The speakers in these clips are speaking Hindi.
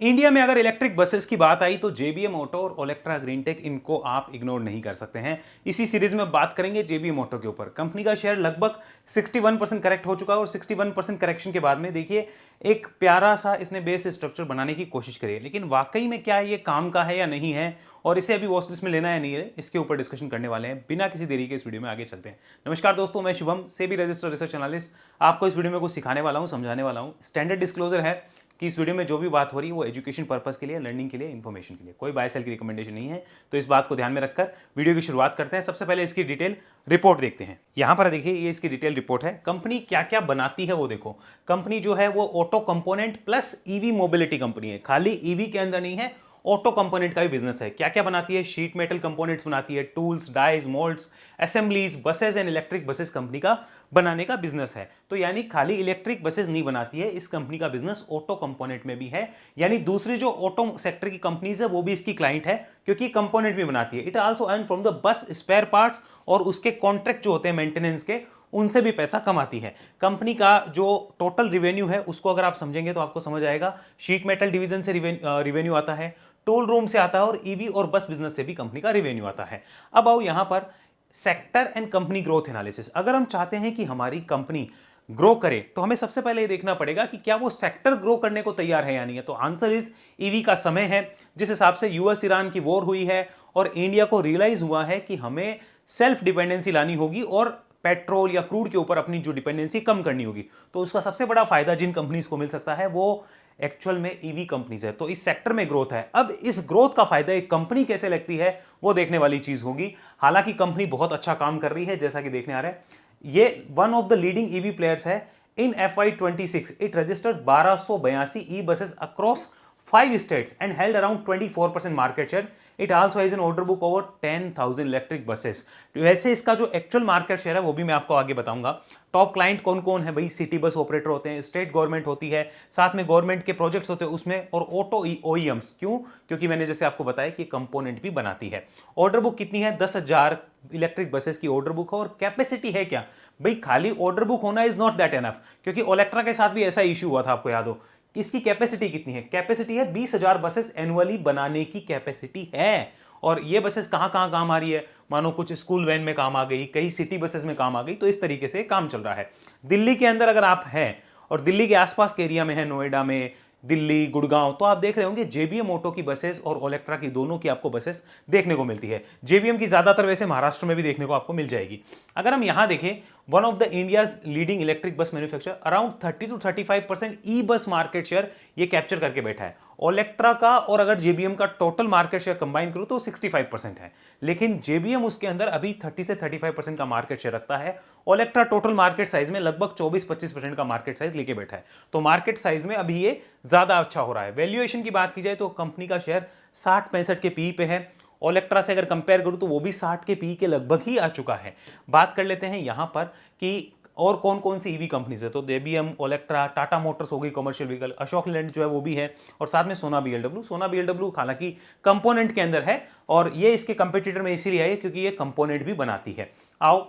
इंडिया में अगर इलेक्ट्रिक बसेस की बात आई तो जेबीएम ऑटो और ओलेक्ट्रा ग्रीनटेक इनको आप इग्नोर नहीं कर सकते हैं। इसी सीरीज में बात करेंगे जेबीएम ऑटो के ऊपर। कंपनी का शेयर लगभग 61% करेक्ट हो चुका है और 61% करेक्शन के बाद में देखिए एक प्यारा सा इसने बेस स्ट्रक्चर बनाने की कोशिश करी है, लेकिन वाकई में क्या ये काम का है या नहीं है और इसे अभी वॉच लिस्ट में लेना है नहीं है, इसके ऊपर डिस्कशन करने वाले हैं। बिना किसी देरी के इस वीडियो में आगे चलते हैं। नमस्कार दोस्तों, मैं Shubham, SEBI registered research analyst, आपको इस वीडियो में कुछ सिखाने वाला हूं, समझाने वाला हूं। स्टैंडर्ड डिस्क्लोजर है कि इस वीडियो में जो भी बात हो रही है वो एजुकेशन पर्पस के लिए, लर्निंग के लिए, इन्फॉर्मेशन के लिए, कोई बाय सेल की रिकमेंडेशन नहीं है। तो इस बात को ध्यान में रखकर वीडियो की शुरुआत करते हैं। सबसे पहले इसकी डिटेल रिपोर्ट देखते हैं। यहां पर देखिए ये इसकी डिटेल रिपोर्ट है। कंपनी क्या क्या बनाती है वो देखो। कंपनी जो है वो auto component plus EV mobility company है। खाली ईवी के अंदर नहीं है, ऑटो कंपोनेंट का भी बिजनेस है। क्या क्या बनाती है? शीट मेटल कंपोनेंट्स बनाती है, tools, dies, moulds, assemblies, buses and electric buses company का बनाने का बिजनेस है। तो यानी खाली इलेक्ट्रिक बसेस नहीं बनाती है, इस कंपनी का बिजनेस ऑटो कंपोनेंट में भी है। यानी दूसरी जो ऑटो सेक्टर की कंपनीज है वो भी इसकी क्लाइंट है, क्योंकि कंपोनेंट भी बनाती है। It also earn from the bus spare parts, और उसके कॉन्ट्रैक्ट जो होते हैं मेंटेनेंस के, उनसे भी पैसा कमाती है। कंपनी का जो टोटल रिवेन्यू है उसको अगर आप समझेंगे तो आपको समझ आएगा। शीट मेटल डिवीजन से रिवेन्यू आता है, टूल रूम से आता है, और ईवी और बस बिजनेस से भी कंपनी का रिवेन्यू आता है। अब आओ यहां पर sector and company growth analysis. अगर हम चाहते हैं कि हमारी कंपनी ग्रो करे तो हमें सबसे पहले ये देखना पड़ेगा कि क्या वो सेक्टर ग्रो करने को तैयार है या नहीं है। तो आंसर इज ईवी का समय है। जिस हिसाब से यूएस ईरान की वॉर हुई है और इंडिया को रियलाइज हुआ है कि हमें सेल्फ डिपेंडेंसी लानी होगी और पेट्रोल या क्रूड के ऊपर अपनी जो डिपेंडेंसी कम करनी होगी, तो उसका सबसे बड़ा फायदा जिन कंपनीज को मिल सकता है वो एक्चुअल में ईवी कंपनीज है। तो इस सेक्टर में ग्रोथ है। अब इस ग्रोथ का फायदा एक कंपनी कैसे लगती है वो देखने वाली चीज होगी। हालांकि कंपनी बहुत अच्छा काम कर रही है, जैसा कि देखने आ रहा है। ये one of the leading EV players है। इन FY26 it registered 1282 e buses across 5 states and held around 24% market share. It also has an order book over 10,000 electric buses. वैसे इसका जो एक्चुअल मार्केट शेयर है वो भी मैं आपको आगे बताऊंगा। टॉप क्लाइंट कौन कौन है भाई? सिटी बस ऑपरेटर होते हैं, स्टेट गवर्नमेंट होती है, साथ में गवर्नमेंट के प्रोजेक्ट्स होते हैं उसमें, और ऑटो OEMs। क्यों? क्योंकि मैंने जैसे आपको बताया कि कंपोनेंट भी बनाती है। ऑर्डर बुक कितनी है? 10,000 इलेक्ट्रिक बसेस की ऑर्डर बुक है। और कैपेसिटी है क्या भाई? खाली ऑर्डर बुक होना इज नॉट दैट एनफ, क्योंकि ओलेक्ट्रा के साथ भी ऐसा इश्यू हुआ था, आपको याद हो। इसकी कैपेसिटी कितनी है? कैपेसिटी है 20,000 बसेस एनुअली बनाने की कैपेसिटी है। और ये बसेस कहां कहां काम आ रही है? मानो कुछ स्कूल वैन में काम आ गई, कई सिटी बसेस में काम आ गई, तो इस तरीके से काम चल रहा है। दिल्ली के अंदर अगर आप हैं और दिल्ली के आसपास के एरिया में है, नोएडा में, दिल्ली, गुड़गांव, तो आप देख रहे होंगे जेबीएम ऑटो की बसेस और ओलेक्ट्रा की दोनों की आपको बसेस देखने को मिलती है। जेबीएम की ज्यादातर वैसे महाराष्ट्र में भी देखने को आपको मिल जाएगी। अगर हम यहां देखें, one of the India's leading electric bus manufacturer, around 30 to 35% ई बस मार्केट शेयर ये कैप्चर करके बैठा है। ओलेक्ट्रा का और अगर जेबीएम का टोटल मार्केट शेयर कंबाइन करूं तो 65% है, लेकिन जेबीएम उसके अंदर अभी 30 से 35% का मार्केट शेयर रखता है। ओलेक्ट्रा टोटल मार्केट साइज में लगभग 24-25% का मार्केट साइज लेके बैठा है। तो मार्केट साइज में अभी ये ज्यादा अच्छा हो रहा है। वैल्यूएशन की बात की जाए तो कंपनी का शेयर 60-65 के पी पे है। ओलेक्ट्रा से अगर कंपेयर करूं तो वो भी 60 के पी के लगभग ही आ चुका है। बात कर लेते हैं यहां पर कि और कौन कौन सी ईवी कंपनीज है। तो जेबीएम, ओलेक्ट्रा, टाटा मोटर्स हो गई कमर्शियल व्हीकल, अशोक लेलैंड जो है वो भी है, और साथ में सोना बीएलडब्ल्यू। सोना बीएलडब्ल्यू हालांकि कंपोनेंट के अंदर है और ये इसके कंपटीटर में इसीलिए आई है क्योंकि ये कंपोनेंट भी बनाती है। आओ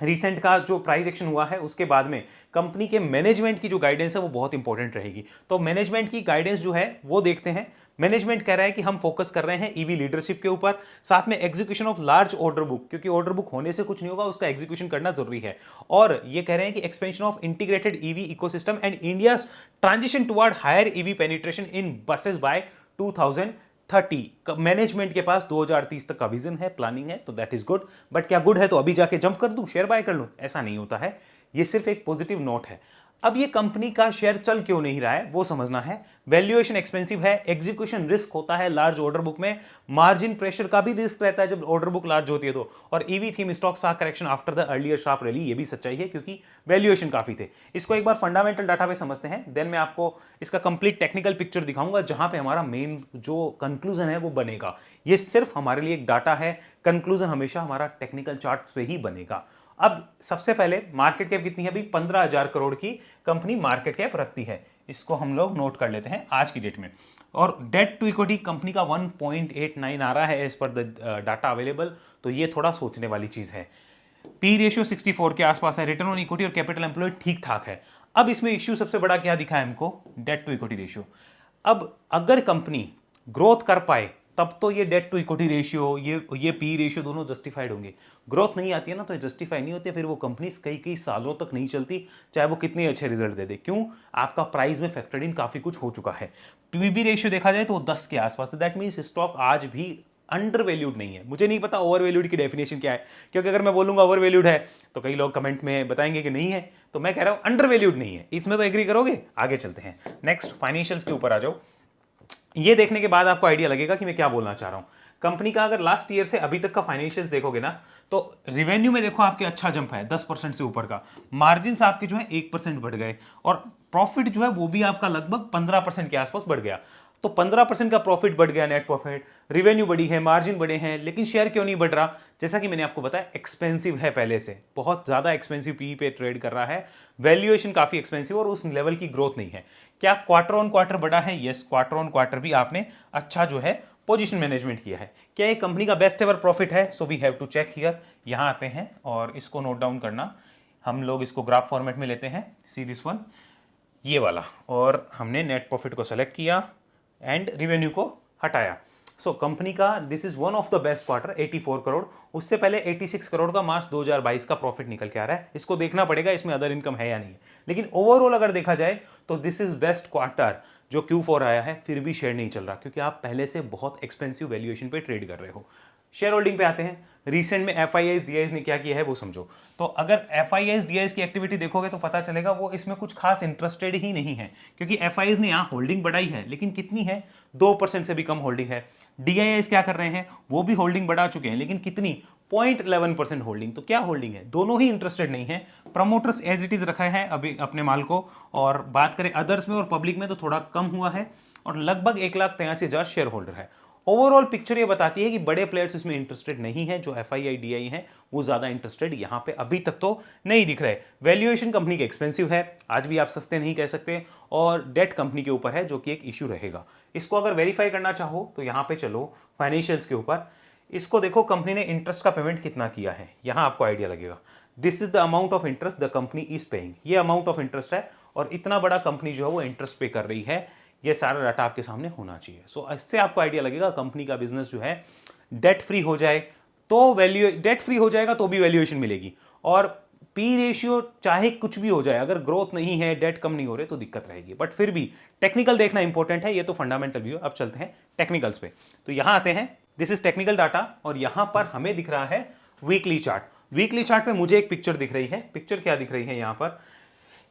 रिसेंट का जो प्राइस एक्शन हुआ है उसके बाद में कंपनी के मैनेजमेंट की जो गाइडेंस है वो बहुत इंपॉर्टेंट रहेगी। तो मैनेजमेंट की गाइडेंस जो है वो देखते हैं। मैनेजमेंट कह रहा है कि हम फोकस कर रहे हैं ईवी लीडरशिप के ऊपर, साथ में execution of large order book, क्योंकि ऑर्डर बुक होने से कुछ नहीं होगा, उसका एग्जीक्यूशन करना जरूरी है। और ये कह रहे हैं कि expansion of integrated EV ecosystem and India transition toward higher EV penetration in buses by 2030। Management के पास 2030 तक का विजन है, प्लानिंग है, तो दैट इज गुड। बट क्या गुड है तो अभी जाके जंप कर दूं, शेयर बाय कर लूं? ऐसा नहीं होता है। ये सिर्फ एक पॉजिटिव नोट है। अब ये कंपनी का शेयर चल क्यों नहीं रहा है वो समझना है। वैल्यूएशन एक्सपेंसिव है, एग्जीक्यूशन रिस्क होता है लार्ज ऑर्डर बुक में, मार्जिन प्रेशर का भी रिस्क रहता है जब ऑर्डर बुक लार्ज होती है तो, और ईवी थीम स्टॉक सा correction after the earlier sharp rally, ये भी सच्चाई है क्योंकि वैल्यूएशन काफी थे। इसको एक बार फंडामेंटल डाटा पे समझते हैं, देन मैं आपको इसका कंप्लीट टेक्निकल पिक्चर दिखाऊंगा जहां पे हमारा मेन जो कंक्लूजन है वो बनेगा। ये सिर्फ हमारे लिए एक डाटा है, कंक्लूजन हमेशा हमारा टेक्निकल चार्ट पे ही बनेगा। अब सबसे पहले मार्केट कैप कितनी है? अभी 15,000 करोड़ की कंपनी मार्केट कैप रखती है। इसको हम लोग नोट कर लेते हैं आज की डेट में। और डेट टू इक्विटी कंपनी का 1.89 आ रहा है as per the data available, तो ये थोड़ा सोचने वाली चीज है। पी रेशियो 64 के आसपास है। रिटर्न ऑन इक्विटी और कैपिटल एम्प्लॉयड ठीक ठाक है। अब इसमें इश्यू सबसे बड़ा क्या दिखा है हमको? Debt to equity ratio. अब अगर कंपनी ग्रोथ कर पाए तब तो ये डेट टू इक्विटी रेशियो, ये पी रेशियो दोनों जस्टिफाइड होंगे। ग्रोथ नहीं आती है ना तो ये जस्टिफाई नहीं होती, फिर वो कंपनी कई कई सालों तक नहीं चलती, चाहे वो कितने अच्छे रिजल्ट दे दे। क्यों? आपका प्राइस में फैक्टर्ड इन काफी कुछ हो चुका है। पीबी रेशियो देखा जाए तो 10 के आसपास, दैट मीन्स स्टॉक आज भी अंडर वैल्यूड नहीं है। मुझे नहीं पता ओवर वैल्यूड की डेफिनेशन क्या है, क्योंकि अगर मैं बोलूंगा ओवर वैल्यूड है तो कई लोग कमेंट में बताएंगे कि नहीं है, तो मैं कह रहा हूं अंडर वैल्यूड नहीं है। इसमें तो एग्री करोगे? आगे चलते हैं, नेक्स्ट फाइनेंशियल्स के ऊपर आ जाओ। ये देखने के बाद आपको आइडिया लगेगा कि मैं क्या बोलना चाह रहा हूं। कंपनी का अगर लास्ट ईयर से अभी तक का फाइनेंशियल्स देखोगे ना, तो रेवेन्यू में देखो आपके अच्छा जंप है 10% से ऊपर का, मार्जिन आपके जो है 1% बढ़ गए, और प्रॉफिट जो है वो भी आपका लगभग 15% के आसपास बढ़ गया। तो 15% का प्रॉफिट बढ़ गया, नेट प्रॉफिट, रेवेन्यू बढ़ी है, मार्जिन बढ़े हैं, लेकिन शेयर क्यों नहीं बढ़ रहा? जैसा कि मैंने आपको बताया, एक्सपेंसिव है, पहले से बहुत ज्यादा एक्सपेंसिव पी पे ट्रेड कर रहा है, वैल्यूएशन काफी एक्सपेंसिव और उस लेवल की ग्रोथ नहीं है। क्या क्वार्टर ऑन क्वार्टर बढ़ा है? यस, क्वार्टर ऑन क्वार्टर भी आपने अच्छा जो है पोजीशन मैनेजमेंट किया है। क्या ये कंपनी का बेस्ट एवर प्रॉफिट है? So we have to check here. यहां आते हैं और इसको नोट डाउन करना, हम लोग इसको ग्राफ फॉर्मेट में लेते हैं, सी दिस वन, ये वाला, और हमने नेट प्रॉफिट को सेलेक्ट किया एंड रेवेन्यू को हटाया। सो कंपनी का this is one of the best quarter, 84 crore, उससे पहले 86 करोड़ का मार्च 2022 का प्रॉफिट निकल के आ रहा है। इसको देखना पड़ेगा इसमें अदर इनकम है या नहीं है, लेकिन ओवरऑल अगर देखा जाए तो दिस इज बेस्ट क्वार्टर जो Q4 आया है, फिर भी शेयर नहीं चल रहा क्योंकि आप पहले से बहुत एक्सपेंसिव वैल्यूएशन पे ट्रेड कर रहे हो। शेयर होल्डिंग पे आते हैं। रिसेंट में FIIs DIs ने क्या किया है वो समझो। तो अगर FIIs DIs की एक्टिविटी देखोगे तो पता चलेगा वो इसमें कुछ खास इंटरेस्टेड ही नहीं है, क्योंकि FIIs ने यहाँ होल्डिंग बढ़ाई है, लेकिन कितनी है? 2% से भी कम होल्डिंग है। DIs क्या कर रहे हैं? वो भी होल्डिंग बढ़ा चुके हैं, लेकिन कितनी? 0.11% होल्डिंग। तो क्या होल्डिंग है? दोनों ही इंटरेस्टेड नहीं है। प्रमोटर्स एज इट इज रखा है अभी अपने माल को, और बात करें अदर्स में और पब्लिक में तो थोड़ा कम हुआ है, और लगभग 1,83,000 शेयर होल्डर है। ओवरऑल पिक्चर ये बताती है कि बड़े प्लेयर्स इसमें इंटरेस्टेड नहीं है, जो FII DI हैं वो ज्यादा इंटरेस्टेड यहां पे अभी तक तो नहीं दिख रहे। वैल्यूएशन कंपनी के एक्सपेंसिव है, आज भी आप सस्ते नहीं कह सकते, और डेट कंपनी के ऊपर है जो कि एक इश्यू रहेगा। इसको अगर वेरीफाई करना चाहो तो यहां पे चलो फाइनेंशियल्स के ऊपर, इसको देखो कंपनी ने इंटरेस्ट का पेमेंट कितना किया है, यहां आपको आइडिया लगेगा। This is the amount of interest the company is paying, ये अमाउंट ऑफ इंटरेस्ट है, और इतना बड़ा कंपनी जो है वो इंटरेस्ट पे कर रही है, ये सारा डाटा आपके सामने होना चाहिए। सो इससे आपको आइडिया लगेगा कंपनी का बिजनेस जो है डेट फ्री हो जाए तो डेट फ्री हो जाएगा तो भी वैल्यूएशन मिलेगी, और पी रेशियो चाहे कुछ भी हो जाए, अगर ग्रोथ नहीं है, डेट कम नहीं हो रहे तो दिक्कत रहेगी। बट फिर भी टेक्निकल देखना इंपॉर्टेंट है, ये तो फंडामेंटल व्यू। अब चलते हैं टेक्निकल्स पे। तो यहां आते हैं, दिस इज टेक्निकल डाटा, और यहां पर हमें दिख रहा है वीकली चार्ट। वीकली चार्ट पे मुझे एक पिक्चर दिख रही है। पिक्चर क्या दिख रही है यहां पर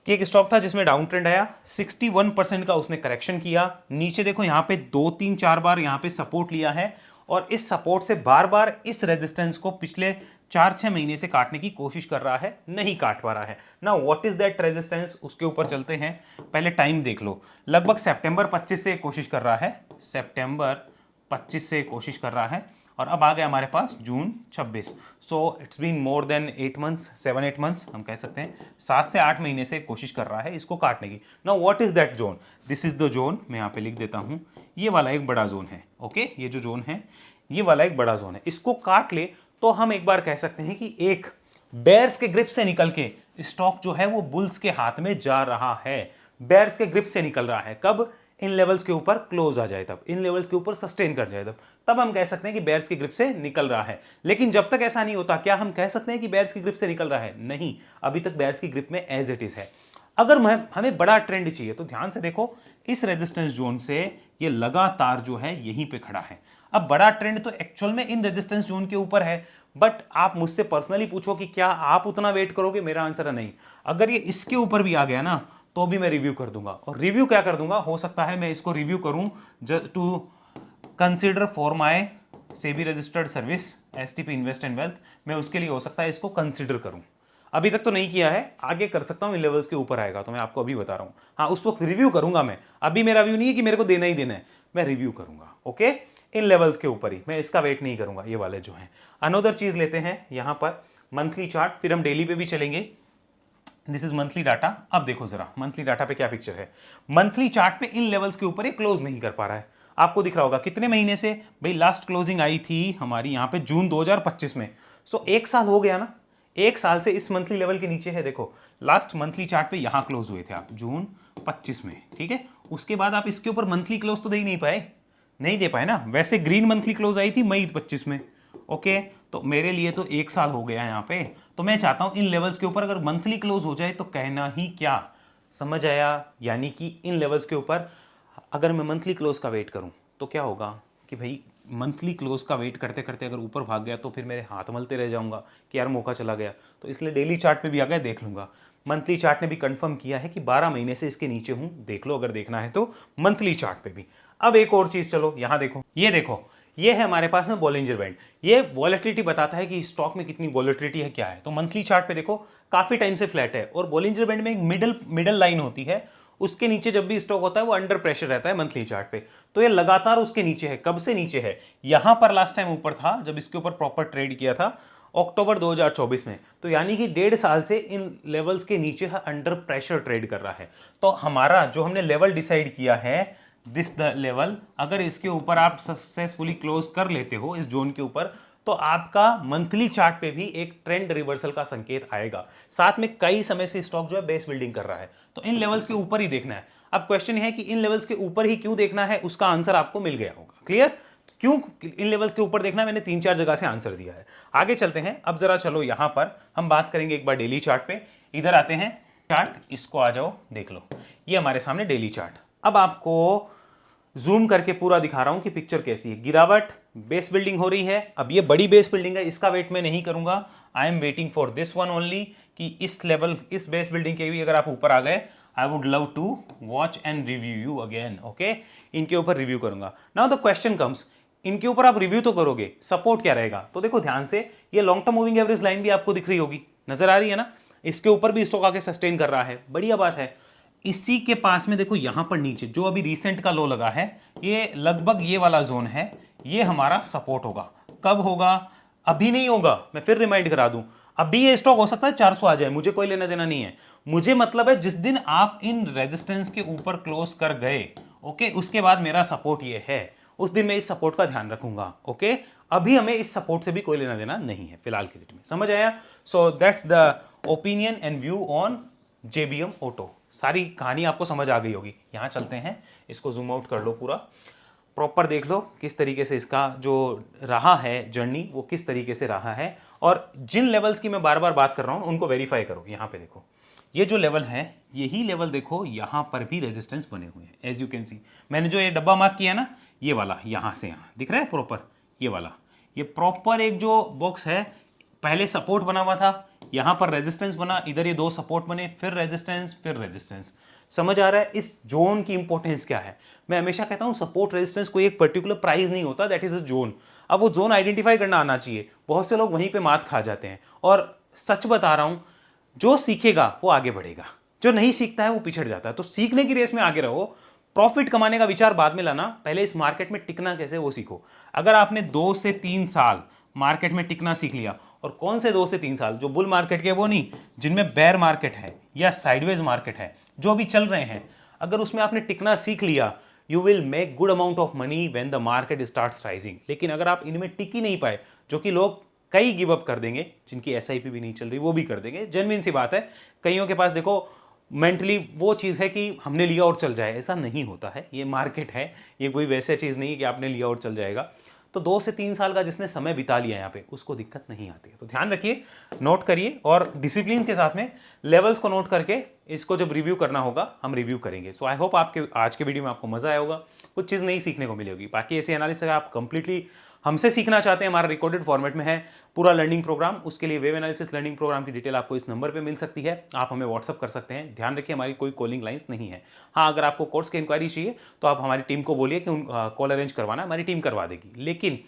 कि एक स्टॉक था जिसमें डाउन ट्रेंड आया, 61% का उसने करेक्शन किया, नीचे देखो यहां पे 2-3-4 बार यहां पे सपोर्ट लिया है, और इस सपोर्ट से बार बार इस रेजिस्टेंस को पिछले 4-6 महीने से काटने की कोशिश कर रहा है, नहीं काट पा रहा है ना। व्हाट इज दैट रेजिस्टेंस, उसके ऊपर चलते हैं। पहले टाइम देख लो, लगभग सितंबर 25 से कोशिश कर रहा है, सितंबर 25 से कोशिश कर रहा है, और अब आ गया हमारे पास June 26। So it's been more than 8 months, 7-8 months हम कह सकते हैं, 7 से 8 महीने से कोशिश कर रहा है इसको काटने की। Now what is that zone? This is the zone, मैं यहाँ पे लिख देता हूँ, ये वाला एक बड़ा जोन है। ओके, ये जो जोन है ये वाला एक बड़ा जोन है, इसको काट ले तो हम एक बार कह सकते हैं कि एक बेयर्स के ग्रिप से निकल के स्टॉक जो है वो बुल्स के हाथ में जा रहा है। बेयर्स के ग्रिप से निकल रहा है कब? इन लेवल्स के ऊपर क्लोज आ जाए तब, इन लेवल्स के ऊपर सस्टेन कर जाए तब हम कह सकते हैं कि बेयर्स की ग्रिप से निकल रहा है। लेकिन जब तक ऐसा नहीं होता, क्या हम कह सकते हैं कि बेयर्स की ग्रिप से निकल रहा है? नहीं, अभी तक बेयर्स की ग्रिप में एज इट इज है। अगर हमें बड़ा ट्रेंड चाहिए तो ध्यान से देखो, इस रेजिस्टेंस जोन से ये लगातार जो है यहीं पे खड़ा है। अब बड़ा ट्रेंड तो एक्चुअल में इन रेजिस्टेंस जोन के ऊपर है, बट आप मुझसे पर्सनली पूछो कि क्या आप उतना वेट करोगे? मेरा आंसर है नहीं। अगर ये इसके ऊपर भी आ गया ना तो भी मैं रिव्यू कर दूंगा, और रिव्यू क्या कर दूंगा, हो सकता है मैं इसको रिव्यू करूं to consider for my SEBI registered service STP invest and wealth, मैं उसके लिए हो सकता है इसको कंसीडर करूं। अभी तक तो नहीं किया है, आगे कर सकता हूं, इन लेवल्स के ऊपर आएगा तो मैं आपको अभी बता रहा हूं। हाँ, उस वक्त रिव्यू करूंगा मैं, अभी मेरा व्यू नहीं है कि मेरे को देना ही देना है, मैं रिव्यू करूंगा। ओके, इन लेवल्स के ऊपर ही, मैं इसका वेट नहीं करूंगा, ये वाले जो हैं। अनदर चीज लेते हैं यहां पर मंथली चार्ट, फिर हम डेली पे भी चलेंगे। This is monthly data. अब देखो जरा मंथली डाटा पे क्या पिक्चर है। मंथली चार्ट पे इन लेवल्स के ऊपर ये क्लोज नहीं कर पा रहा है, आपको दिख रहा होगा कितने महीने से भाई, लास्ट क्लोजिंग आई थी हमारी यहाँ पे जून 2025 में। सो 1 साल हो गया ना, 1 साल से इस मंथली लेवल के नीचे है। देखो लास्ट मंथली चार्ट पे यहाँ क्लोज हुए थे आप, जून 25 में, ठीक है। उसके बाद आप इसके ऊपर मंथली क्लोज तो दे ही नहीं दे पाए ना। वैसे ग्रीन मंथली क्लोज आई थी मई 25 में, ओके। तो मेरे लिए तो 1 साल हो गया यहाँ पे। तो मैं चाहता हूँ इन लेवल्स के ऊपर अगर मंथली क्लोज हो जाए तो कहना ही क्या, समझ आया। यानी कि इन लेवल्स के ऊपर अगर मैं मंथली क्लोज का वेट करूँ तो क्या होगा कि भाई मंथली क्लोज का वेट करते करते अगर ऊपर भाग गया तो फिर मेरे हाथ मलते रह जाऊंगा कि यार मौका चला गया। तो इसलिए डेली चार्ट पे भी आ गया, देख लूंगा। मंथली चार्ट ने भी कंफर्म किया है कि 12 महीने से इसके नीचे हूं, देख लो अगर देखना है तो मंथली चार्ट पे भी। अब एक और चीज, चलो यहां देखो, ये है हमारे पास में बॉलिंजर बैंड। ये वॉलेटिलिटी बताता है कि स्टॉक में कितनी वॉलेटिलिटी है, क्या है। तो मंथली चार्ट पे देखो काफी टाइम से फ्लैट है, और बॉलिंजर बैंड में एक मिडल लाइन होती है, उसके नीचे जब भी स्टॉक होता है वो अंडर प्रेशर रहता है मंथली चार्ट पे। तो ये लगातार उसके नीचे है। कब से नीचे है? यहां पर लास्ट टाइम ऊपर था जब इसके ऊपर प्रॉपर ट्रेड किया था अक्टूबर 2024 में। तो यानी कि 1.5 साल से इन लेवल्स के नीचे अंडर प्रेशर ट्रेड कर रहा है। तो हमारा जो हमने लेवल डिसाइड किया है, दिस द लेवल, अगर इसके ऊपर आप सक्सेसफुली क्लोज कर लेते हो इस जोन के ऊपर, तो आपका मंथली चार्ट पे भी एक ट्रेंड रिवर्सल का संकेत आएगा। साथ में कई समय से स्टॉक जो है बेस बिल्डिंग कर रहा है, तो इन लेवल्स के ऊपर ही देखना है। अब क्वेश्चन है कि इन लेवल्स के ऊपर ही क्यों देखना है, उसका आंसर आपको मिल गया होगा। क्लियर? क्यों इन लेवल्स के ऊपर देखना, मैंने 3-4 जगह से आंसर दिया है। आगे चलते हैं। अब जरा चलो यहां पर हम बात करेंगे एक बार डेली चार्ट पे। इधर आते हैं चार्ट, इसको आ जाओ, देख लो। ये हमारे सामने डेली चार्ट। अब आपको जूम करके पूरा दिखा रहा हूं कि पिक्चर कैसी है। गिरावट, बेस बिल्डिंग हो रही है। अब ये बड़ी बेस बिल्डिंग है, इसका वेट मैं नहीं करूंगा। I am waiting for this one only, कि इस लेवल, इस बेस बिल्डिंग के भी अगर आप ऊपर आ गए, I would love to watch and review you again, okay. इनके ऊपर रिव्यू करूंगा। नाउ द क्वेश्चन कम्स, इनके ऊपर आप रिव्यू तो करोगे, सपोर्ट क्या रहेगा? तो देखो ध्यान से, ये long term moving average line भी आपको दिख रही होगी, नजर आ रही है ना। इसके ऊपर भी स्टॉक आके सस्टेन कर रहा है, बढ़िया बात है। इसी के पास में देखो यहां पर नीचे जो अभी रिसेंट का लो लगा है, ये लगभग ये वाला जोन है, ये हमारा सपोर्ट होगा। कब होगा? अभी नहीं होगा, मैं फिर रिमाइंड करा दूं। अभी ये स्टॉक हो सकता है 400 आ जाए, मुझे कोई लेना देना नहीं है। मुझे मतलब है जिस दिन आप इन रेजिस्टेंस के ऊपर क्लोज कर गए, ओके, उसके बाद मेरा सपोर्ट ये है, उस दिन मैं इस सपोर्ट का ध्यान रखूंगा, ओके। अभी हमें इस सपोर्ट से भी कोई लेना देना नहीं है फिलहाल के डेट में, समझ आया? So that's the opinion and view on JBM Auto. सारी कहानी आपको समझ आ गई होगी। यहां चलते हैं, इसको जूम आउट कर लो, पूरा प्रॉपर देख लो किस तरीके से इसका जो रहा है जर्नी, वो किस तरीके से रहा है। और जिन लेवल्स की मैं बार बार बात कर रहा हूं उनको वेरीफाई करो। यहां पे देखो, ये जो लेवल है, यही लेवल देखो, यहां पर भी रेजिस्टेंस बने हुए हैं, एज यू कैन सी। मैंने जो ये डब्बा मार्क किया ना, ये वाला यहां से यहां दिख रहा है प्रॉपर, ये वाला, ये प्रॉपर एक जो बॉक्स है, पहले सपोर्ट बना हुआ था, यहां पर रेजिस्टेंस बना, इधर ये 2 सपोर्ट बने, फिर रेजिस्टेंस, फिर रेजिस्टेंस। समझ आ रहा है इस जोन की इंपॉर्टेंस क्या है? मैं हमेशा कहता हूं सपोर्ट रेजिस्टेंस कोई एक पर्टिकुलर प्राइस नहीं होता, दैट इज अ जोन। अब वो जोन आइडेंटिफाई करना आना चाहिए। बहुत से लोग वहीं पे मात खा जाते हैं। और सच बता रहा हूं, जो सीखेगा वो आगे बढ़ेगा, जो नहीं सीखता है वो पिछड़ जाता है। तो सीखने की रेस में आगे रहो, प्रॉफिट कमाने का विचार बाद में लाना, पहले इस मार्केट में टिकना कैसे वो सीखो। अगर आपने 2 से 3 साल मार्केट में टिकना सीख लिया, और कौन से 2 से 3 साल, जो बुल मार्केट के वो नहीं, जिनमें बेयर मार्केट है या साइडवेज मार्केट है, जो अभी चल रहे हैं, अगर उसमें आपने टिकना सीख लिया, you will make good amount of money when the market starts rising. लेकिन अगर आप इनमें टिक ही नहीं पाए, जो कि लोग कई गिव अप कर देंगे, जिनकी एसआईपी भी नहीं चल रही वो भी कर देंगे, जेन्युइन सी बात है। कईयों के पास देखो मेंटली वो चीज़ है कि हमने लिया और चल जाए, ऐसा नहीं होता है। ये मार्केट है, ये कोई वैसे चीज़ नहीं है कि आपने लिया और चल जाएगा। तो 2 से 3 साल का जिसने समय बिता लिया यहाँ पे, उसको दिक्कत नहीं आती है। तो ध्यान रखिए, नोट करिए, और डिसिप्लिन के साथ में लेवल्स को नोट करके इसको जब रिव्यू करना होगा हम रिव्यू करेंगे। सो आई होप आपके आज के वीडियो में आपको मजा आया होगा, कुछ चीज़ नई सीखने को मिली होगी। बाकी ऐसे एनालिसिस आप कंप्लीटली हमसे सीखना चाहते हैं, हमारा रिकॉर्डेड फॉर्मेट में है पूरा लर्निंग प्रोग्राम। उसके लिए वेब एनालिसिस लर्निंग प्रोग्राम की डिटेल आपको इस नंबर पे मिल सकती है, आप हमें व्हाट्सअप कर सकते हैं। ध्यान रखिए, हमारी कोई कॉलिंग लाइंस नहीं है। हाँ, अगर आपको कोर्स की इंक्वायरी चाहिए तो आप हमारी टीम को बोलिए कि कॉल अरेंज करवाना, हमारी टीम करवा देगी। लेकिन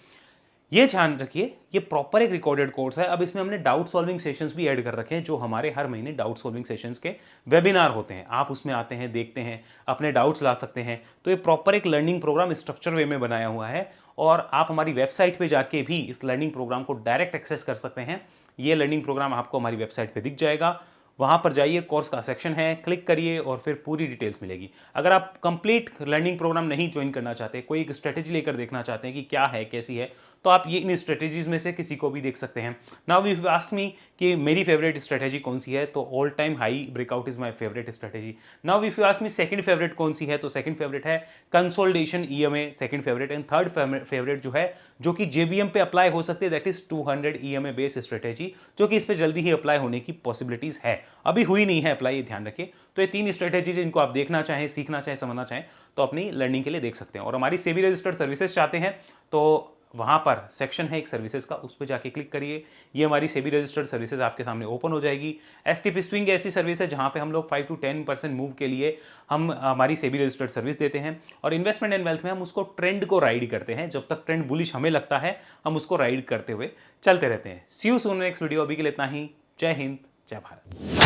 ये ध्यान रखिए, ये प्रॉपर एक रिकॉर्डेड कोर्स है। अब इसमें हमने डाउट सॉल्विंग सेशंस भी ऐड कर रखे हैं, जो हमारे हर महीने डाउट सॉल्विंग सेशंस के वेबिनार होते हैं। आप उसमें आते हैं, देखते हैं, अपने डाउट्स ला सकते हैं। तो ये प्रॉपर एक लर्निंग प्रोग्राम स्ट्रक्चर वे में बनाया हुआ है, और आप हमारी वेबसाइट पे जाके भी इस लर्निंग प्रोग्राम को डायरेक्ट एक्सेस कर सकते हैं। ये लर्निंग प्रोग्राम आपको हमारी वेबसाइट पे दिख जाएगा, वहाँ पर जाइए, कोर्स का सेक्शन है, क्लिक करिए और फिर पूरी डिटेल्स मिलेगी। अगर आप कंप्लीट लर्निंग प्रोग्राम नहीं ज्वाइन करना चाहते, कोई एक स्ट्रेटेजी लेकर देखना चाहते हैं कि क्या है, कैसी है, तो आप ये इन स्ट्रेटेजीज में से किसी को भी देख सकते हैं। Now if you ask me कि मेरी फेवरेट स्ट्रेटेजी कौन सी है, तो all time high breakout is my favourite strategy. Now if you ask me second favourite कौन सी है, तो सेकंड फेवरेट है consolidation EMA, second favourite. And third favourite जो है, जो कि जेबीएम पे अप्लाई हो सकती है, that is 200 EMA base strategy, जो कि इस पे जल्दी ही अप्लाई होने की पॉसिबिलिटीज है। अभी हुई नहीं है अप्लाई, ये ध्यान रखिए। तो ये 3 स्ट्रेटेजीज इनको आप देखना चाहें, सीखना चाहें, समझना चाहें तो अपनी लर्निंग के लिए देख सकते हैं। और हमारी सेबी रजिस्टर्ड सर्विसेज चाहते हैं तो वहाँ पर सेक्शन है एक सर्विसेज का, उस पर जाके क्लिक करिए। ये हमारी सेबी रजिस्टर्ड सर्विसेज आपके सामने ओपन हो जाएगी। एसटीपी स्विंग ऐसी सर्विस है जहाँ पे हम लोग 5 to 10% मूव के लिए हम हमारी सेबी रजिस्टर्ड सर्विस देते हैं। और इन्वेस्टमेंट एंड वेल्थ में हम उसको ट्रेंड को राइड करते हैं, जब तक ट्रेंड बुलिश हमें लगता है हम उसको राइड करते हुए चलते रहते हैं। सी यू सून नेक्स्ट वीडियो। अभी के लिए इतना ही। जय हिंद, जय भारत।